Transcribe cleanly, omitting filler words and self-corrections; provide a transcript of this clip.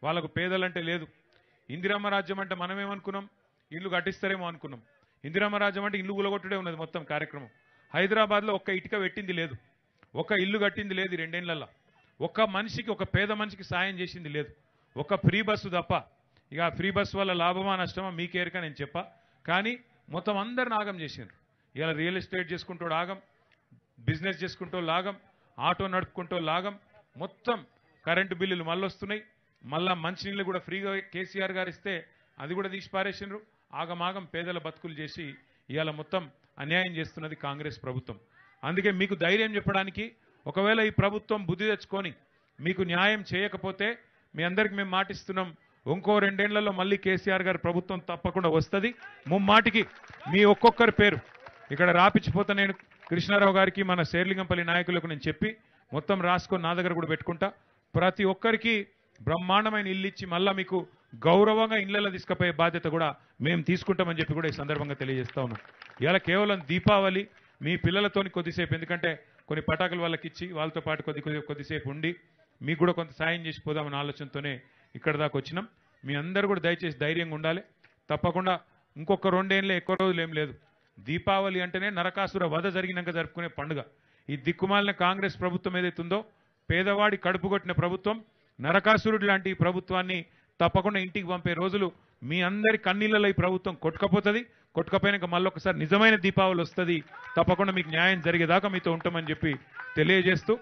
వాళ్ళకు పేదలంటే లేదు. ఇందిరమ్మ రాజ్యం అంటే మనమేమనుకున్నాం, ఇల్లు కట్టిస్తారేమో అనుకున్నాం. ఇందిరమ్మ రాజ్యం అంటే ఇల్లు కూలగొట్టుడే ఉన్నది మొత్తం కార్యక్రమం. హైదరాబాద్లో ఒక్క ఇటుక పెట్టింది లేదు, ఒక ఇల్లు కట్టింది లేదు 2 ఏళ్లలో. ఒక మనిషికి, ఒక పేద మనిషికి సాయం చేసింది లేదు. ఒక ఫ్రీ బస్సు తప్ప. ఇక ఫ్రీ బస్సు వల్ల లాభమా నష్టమా మీకేరక నేను చెప్పా. కానీ మొత్తం అందరిని ఆగం చేసిండ్రు. ఇలా రియల్ ఎస్టేట్ చేసుకుంటూ ఆగం, బిజినెస్ చేసుకుంటూ లాగం, ఆటో నడుపుకుంటూ లాగం, మొత్తం కరెంటు బిల్లులు మళ్ళీ వస్తున్నాయి. మళ్ళా మంచినీళ్ళు కూడా ఫ్రీగా కేసీఆర్ గారు ఇస్తే అది కూడా తీసి పారేసిండ్రు. ఆగమాగం పేదల బతుకులు చేసి ఇవాళ మొత్తం అన్యాయం చేస్తున్నది కాంగ్రెస్ ప్రభుత్వం. అందుకే మీకు ధైర్యం చెప్పడానికి, ఒకవేళ ఈ ప్రభుత్వం బుద్ధి తెచ్చుకొని మీకు న్యాయం చేయకపోతే మీ అందరికి మేము మాటిస్తున్నాం, ఇంకో 2 ఏళ్లలో మళ్ళీ కేసీఆర్ గారి ప్రభుత్వం తప్పకుండా వస్తుంది. ముమ్మాటికి మీ ఒక్కొక్కరి పేరు ఇక్కడ రాపిచ్చిపోతా. నేను కృష్ణారావు గారికి, మన శేర్లింగంపల్లి నాయకులకు నేను చెప్పి మొత్తం రాసుకొని నా దగ్గర కూడా పెట్టుకుంటా. ప్రతి ఒక్కరికి బ్రహ్మాండమైన ఇల్లు ఇచ్చి మళ్ళా మీకు గౌరవంగా ఇళ్లలో తీసుకుపోయే బాధ్యత కూడా మేము తీసుకుంటామని చెప్పి కూడా ఈ సందర్భంగా తెలియజేస్తా ఉన్నాం. ఇలా కేవలం దీపావళి మీ పిల్లలతోని కొద్దిసేపు, ఎందుకంటే కొన్ని పటాకులు వాళ్ళకి ఇచ్చి వాళ్ళతో పాటు కొద్దిసేపు ఉండి మీకు కూడా కొంత సాయం చేసి పోదామన్న ఆలోచనతోనే ఇక్కడ దాకా వచ్చినాం. మీ అందరూ కూడా దయచేసి ధైర్యంగా ఉండాలి. తప్పకుండా ఇంకొక 2 ఏళ్ళే, ఎక్కువ రోజులు ఏం లేదు. దీపావళి అంటేనే నరకాసుర వధ జరిగినాక జరుపుకునే పండుగ. ఈ దిక్కుమాలిన కాంగ్రెస్ ప్రభుత్వం ఏదైతుందో, పేదవాడి కడుపు కొట్టిన ప్రభుత్వం, నరకాసురుడు లాంటి ఈ ప్రభుత్వాన్ని తప్పకుండా ఇంటికి పంపే రోజులు మీ అందరి కన్నీళ్ళలో ఈ ప్రభుత్వం కొట్టుకపోతుంది. కొట్టుకపోయినాక మళ్ళీ ఒకసారి నిజమైన దీపావళి వస్తుంది. తప్పకుండా మీకు న్యాయం జరిగేదాకా మీతో ఉంటామని చెప్పి తెలియజేస్తూ